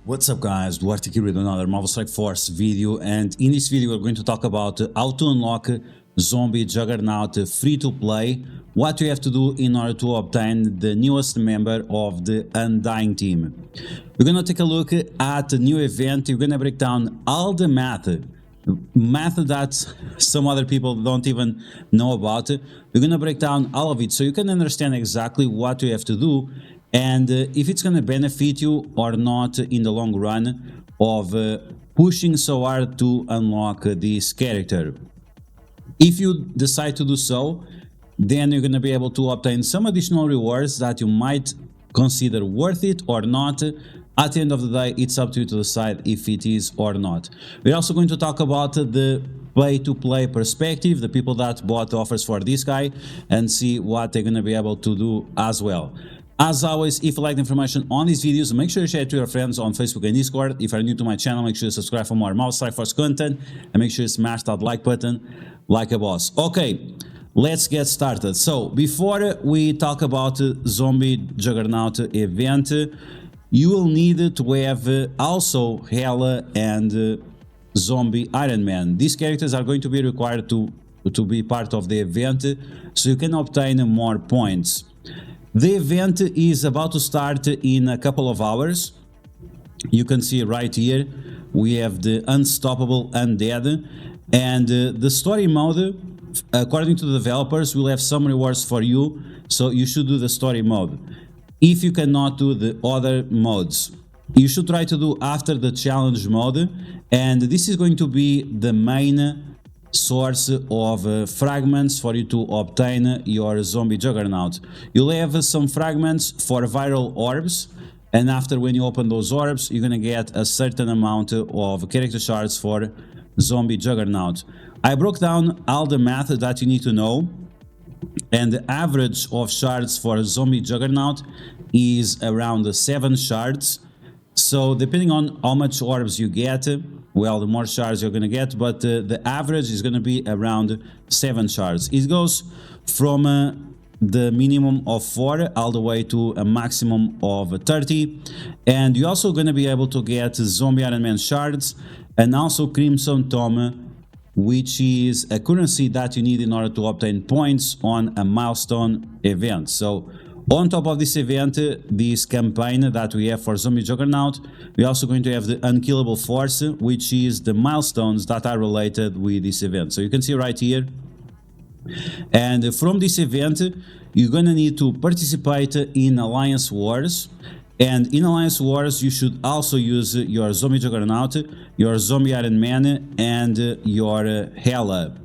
What's up guys, DuArktik here with another Marvel Strike Force video, and in this video we're going to talk about how to unlock Zombie Juggernaut free to play, what you have to do in order to obtain the newest member of the Undying team. We're going to take a look at the new event. We're going to break down all the math that some other people don't even know about. We're going to break down all of it so you can understand exactly what you have to do and if it's going to benefit you or not in the long run of pushing so hard to unlock this character. If you decide to do so, then you're going to be able to obtain some additional rewards that you might consider worth it or not. At the end of the day, it's up to you to decide if it is or not. We're also going to talk about the pay-to-play perspective, the people that bought offers for this guy, and see what they're going to be able to do as well. As always, if you like the information on these videos, make sure you share it to your friends on Facebook and Discord. If you're new to my channel, make sure you subscribe for more Marvel Strike Force content, and make sure you smash that like button like a boss. Okay, let's get started. So, before we talk about Zombie Juggernaut event, you will need to have also Hela and Zombie Iron Man. These characters are going to be required to be part of the event, so you can obtain more points. The event is about to start in a couple of hours. You can see right here we have the Unstoppable Undead, and the story mode, according to the developers, will have some rewards for you, so you should do the story mode. If you cannot do the other modes, you should try to do after the challenge mode, and this is going to be the main source of fragments for you to obtain your Zombie Juggernaut. You'll have some fragments for viral orbs, and after when you open those orbs, you're gonna get a certain amount of character shards for Zombie Juggernaut. I broke down all the math that you need to know, and the average of shards for Zombie Juggernaut is around 7 shards. So depending on how much orbs you get, well, the more shards you're going to get, but the average is going to be around 7 shards. It goes from the minimum of 4 all the way to a maximum of 30, and you're also going to be able to get Zombie Iron Man shards and also Crimson Tome, which is a currency that you need in order to obtain points on a milestone event. So on top of this event, this campaign that we have for Zombie Juggernaut, we're also going to have the Unkillable Force, which is the milestones that are related with this event. So you can see right here. And from this event, you're going to need to participate in Alliance Wars. And in Alliance Wars, you should also use your Zombie Juggernaut, your Zombie Iron Man, and your Hela.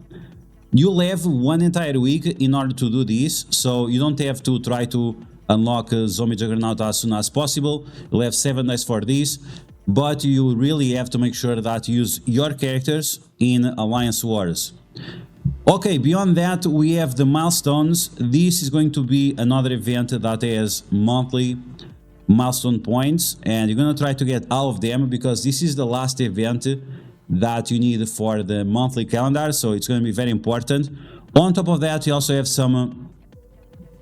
You'll have one entire week in order to do this, so you don't have to try to unlock Zombie Juggernaut as soon as possible. You'll have 7 days for this, but you really have to make sure that you use your characters in Alliance Wars. Okay, beyond that, we have the milestones. This is going to be another event that has monthly milestone points, and you're going to try to get all of them because this is the last event that you need for the monthly calendar, so it's going to be very important. On top of that, you also have some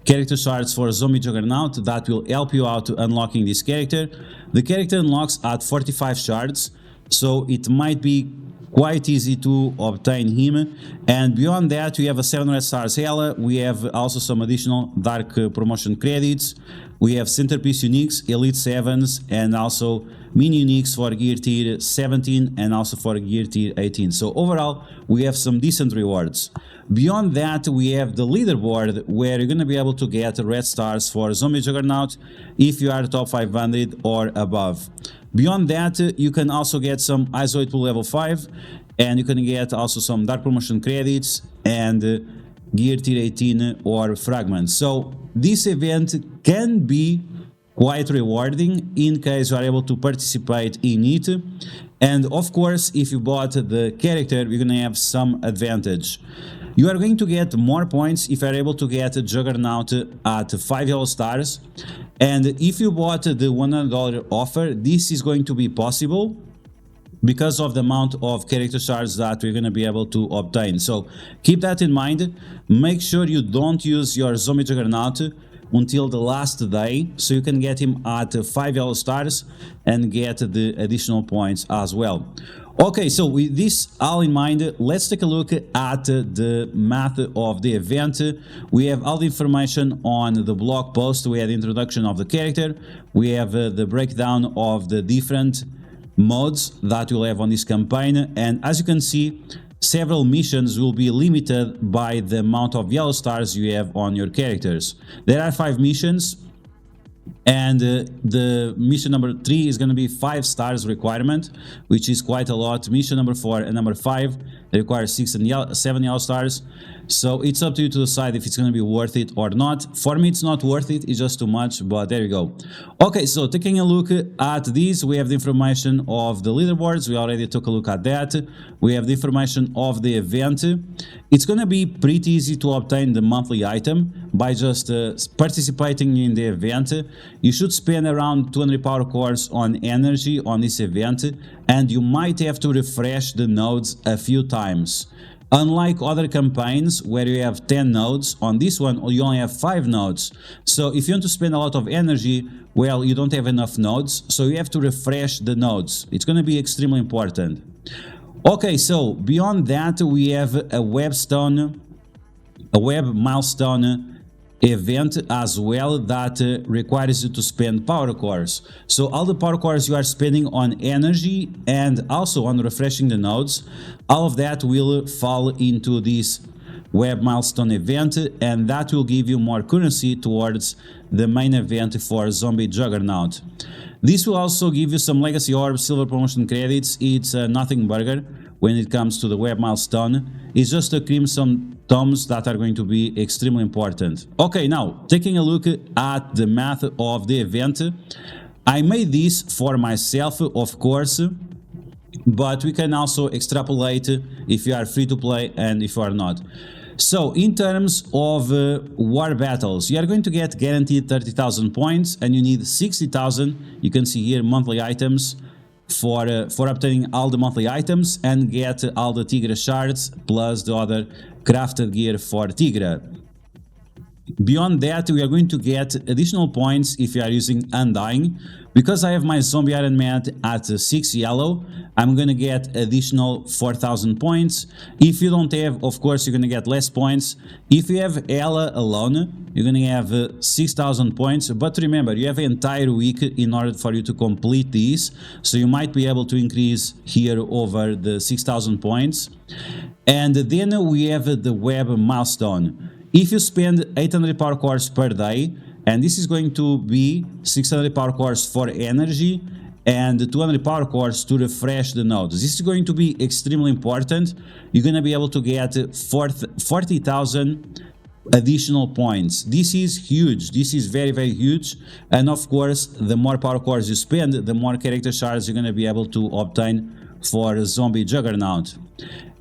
character shards for Zombie Juggernaut that will help you out unlocking this character. The character unlocks at 45 shards, so it might be quite easy to obtain him. And beyond that, we have a 700 stars Hela. We have also some additional dark promotion credits. We have centerpiece uniques, elite 7s, and also mini uniques for gear tier 17 and also for gear tier 18. So overall, we have some decent rewards. Beyond that, we have the leaderboard, where you're going to be able to get red stars for Zombie Juggernaut if you are top 500 or above. Beyond that, you can also get some Isolate Pool level 5, and you can get also some dark promotion credits and gear tier 18 or fragments. So this event can be quite rewarding in case you are able to participate in it. And of course, if you bought the character, you're going to have some advantage. You are going to get more points if you are able to get Juggernaut at 5 yellow stars. And if you bought the $100 offer, this is going to be possible because of the amount of character shards that we're going to be able to obtain. So keep that in mind. Make sure you don't use your Zombie Juggernaut until the last day, so you can get him at 5 yellow stars and get the additional points as well. Okay, so with this all in mind, let's take a look at the math of the event. We have all the information on the blog post. We have the introduction of the character. We have the breakdown of the different modes that you'll have on this campaign. And as you can see, several missions will be limited by the amount of yellow stars you have on your characters. There are 5 missions. And the mission number 3 is going to be 5 stars requirement, which is quite a lot. Mission number 4 and number 5 require 6 and 7 yellow stars. So it's up to you to decide if it's going to be worth it or not. For me, it's not worth it. It's just too much, but there you go. Okay, so taking a look at these, we have the information of the leaderboards. We already took a look at that. We have the information of the event. It's going to be pretty easy to obtain the monthly item by just participating in the event. You should spend around 200 power cores on energy on this event, and you might have to refresh the nodes a few times. Unlike other campaigns where you have 10 nodes, on this one you only have 5 nodes. So if you want to spend a lot of energy, well, you don't have enough nodes, so you have to refresh the nodes. It's going to be extremely important. Okay, so beyond that, we have a web milestone event as well that requires you to spend power cores. So all the power cores you are spending on energy and also on refreshing the nodes, all of that will fall into this web milestone event, and that will give you more currency towards the main event for Zombie Juggernaut. This will also give you some legacy orbs, silver promotion credits. It's a nothing burger when it comes to the web milestone. It's just a crimson tomes that are going to be extremely important. Okay, now taking a look at the math of the event, I made this for myself, of course, but we can also extrapolate if you are free to play and if you are not. So in terms of war battles, you are going to get guaranteed 30,000 points, and you need 60,000. You can see here monthly items for obtaining all the monthly items and get all the Tigra shards plus the other crafted gear for Tigra. Beyond that, we are going to get additional points if you are using Undying. Because I have my Zombie Iron Man at 6 yellow, I'm going to get additional 4,000 points. If you don't have, of course, you're going to get less points. If you have Ella alone, you're going to have 6,000 points. But remember, you have an entire week in order for you to complete these. So you might be able to increase here over the 6,000 points. And then we have the web milestone. If you spend 800 power cores per day, and this is going to be 600 power cores for energy and 200 power cores to refresh the nodes. This is going to be extremely important. You're going to be able to get 40,000 additional points. This is huge. This is very, very huge. And of course, the more power cores you spend, the more character shards you're going to be able to obtain for Zombie Juggernaut.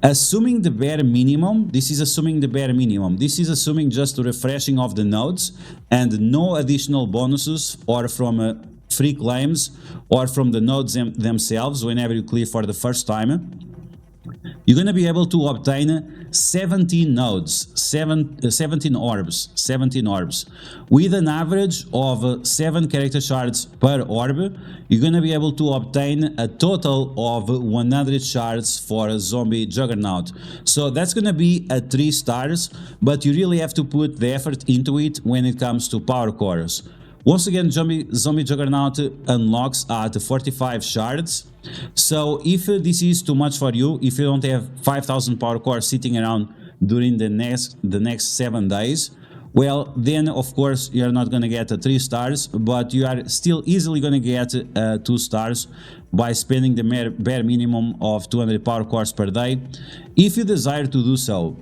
Assuming the bare minimum, this is assuming the bare minimum. This is assuming just the refreshing of the nodes and no additional bonuses or from free claims or from the nodes themselves whenever you clear for the first time. You're going to be able to obtain 17 nodes, 17 orbs, with an average of 7 character shards per orb. You're going to be able to obtain a total of 100 shards for a Zombie Juggernaut. So that's going to be at 3 stars, but you really have to put the effort into it when it comes to power cores. Once again, Zombie Juggernaut unlocks at 45 shards. So if this is too much for you, if you don't have 5,000 power cores sitting around during the next 7 days, well, then of course you're not going to get 3 stars, but you are still easily going to get 2 stars by spending the bare minimum of 200 power cores per day, if you desire to do so.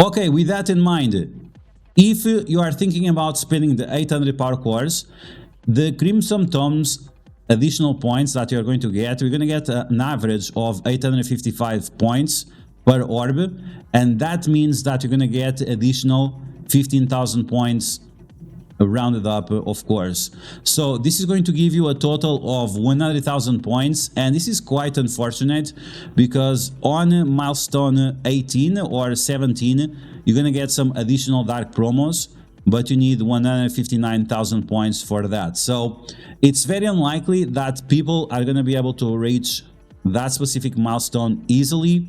Okay, with that in mind, if you are thinking about spending the 800 power cores, the Crimson Tomes additional points that you're going to get, we're going to get an average of 855 points per orb, and that means that you're going to get additional 15,000 points rounded up, of course. So this is going to give you a total of 100,000 points, and this is quite unfortunate because on milestone 18 or 17 you're going to get some additional dark promos, but you need 159,000 points for that. So it's very unlikely that people are going to be able to reach that specific milestone easily.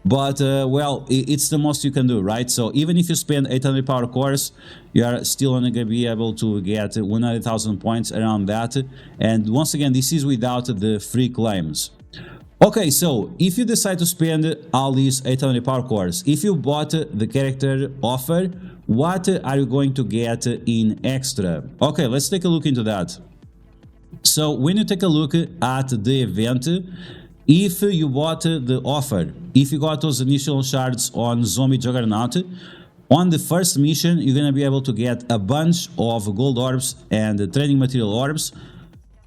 But well, it's the most you can do, right? So even if you spend 800 power cores, you are still only going to be able to get 100,000 points around that. And once again, this is without the free claims. Okay, so if you decide to spend all these 800 power cores, if you bought the character offer, what are you going to get in extra? Okay, let's take a look into that. So when you take a look at the event, if you bought the offer, if you got those initial shards on Zombie Juggernaut, on the first mission, you're going to be able to get a bunch of gold orbs and training material orbs,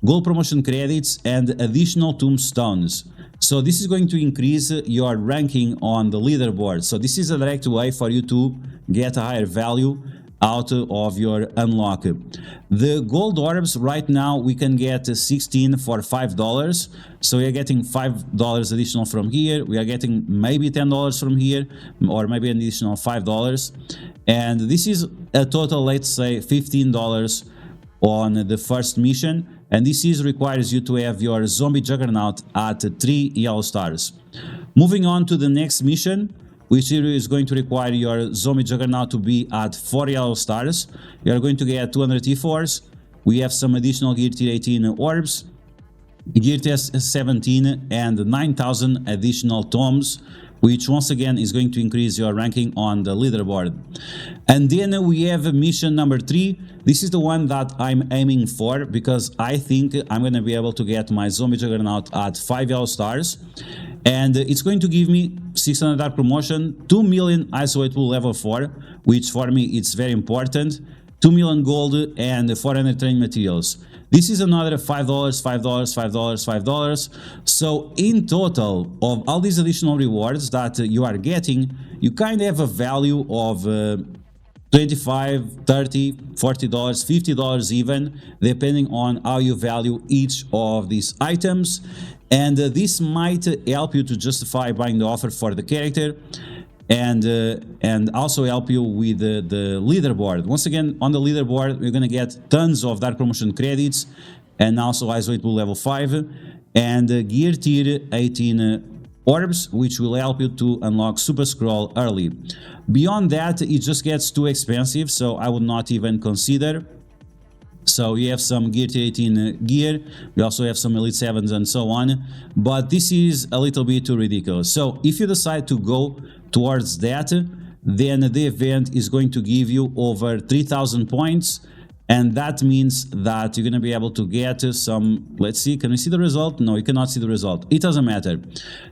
gold promotion credits, and additional tombstones. So this is going to increase your ranking on the leaderboard. So this is a direct way for you to get a higher value out of your unlock. The gold orbs right now we can get 16 for $5, so we are getting $5 additional from here. We are getting maybe $10 from here, or maybe an additional $5, and this is a total, let's say, $15 on the first mission, and this requires you to have your Zombie Juggernaut at 3 yellow stars. Moving on to the next mission, which is going to require your Zombie Juggernaut to be at 4 yellow stars. You are going to get 200 T4s. We have some additional Gear Tier 18 orbs, Gear Tier 17, and 9,000 additional tomes, which once again is going to increase your ranking on the leaderboard. And then we have mission number 3. This is the one that I'm aiming for because I think I'm going to be able to get my Zombie Juggernaut at 5 yellow stars. And it's going to give me 600 dark promotion, 2 million isolate pool level 4, which for me it's very important, 2 million gold, and 400 training materials. This is another $5, $5, $5, $5. So in total, of all these additional rewards that you are getting, you kind of have a value of $25, $30, $40, $50 even, depending on how you value each of these items. And this might help you to justify buying the offer for the character, and also help you with the leaderboard. Once again, on the leaderboard, you're going to get tons of dark promotion credits, and also isolate pool level 5, and Gear Tier 18 orbs, which will help you to unlock Super Scroll early. Beyond that, it just gets too expensive, so I would not even consider. So you have some Gear Tier 18 gear, we also have some Elite 7s and so on, but this is a little bit too ridiculous. So if you decide to go towards that, then the event is going to give you over 3,000 points, and that means that you're going to be able to get some, let's see, can we see the result? No, you cannot see the result. It doesn't matter.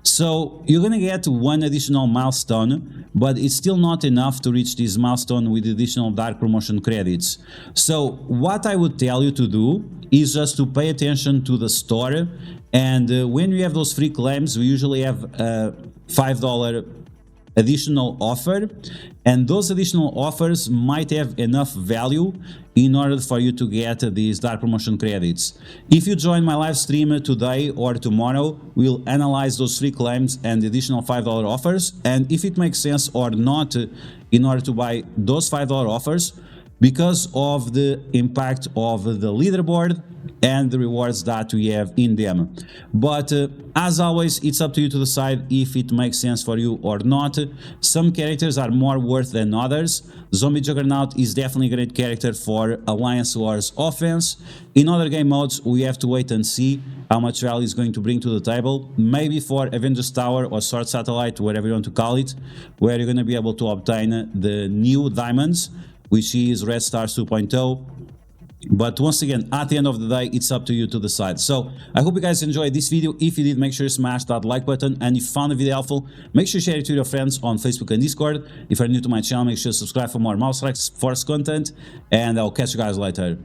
So you're going to get one additional milestone, but it's still not enough to reach this milestone with additional dark promotion credits. So what I would tell you to do is just to pay attention to the store, and when we have those free claims, we usually have a $5 additional offer, and those additional offers might have enough value in order for you to get these dark promotion credits. If you join my live stream today or tomorrow, we'll analyze those free claims and the additional $5 offers, and if it makes sense or not in order to buy those $5 offers, because of the impact of the leaderboard and the rewards that we have in them. But as always, it's up to you to decide if it makes sense for you or not. Some characters are more worth than others. Zombie Juggernaut is definitely a great character for Alliance Wars offense. In other game modes, we have to wait and see how much value is going to bring to the table. Maybe for Avengers Tower or Sword Satellite, whatever you want to call it, where you're going to be able to obtain the new diamonds, which is Red Stars 2.0. But once again, at the end of the day, it's up to you to decide. So I hope you guys enjoyed this video. If you did, make sure you smash that like button, and if you found the video helpful, make sure you share it to your friends on Facebook and Discord. If you're new to my channel, make sure to subscribe for more Mouse Strikes Force content, and I'll catch you guys later.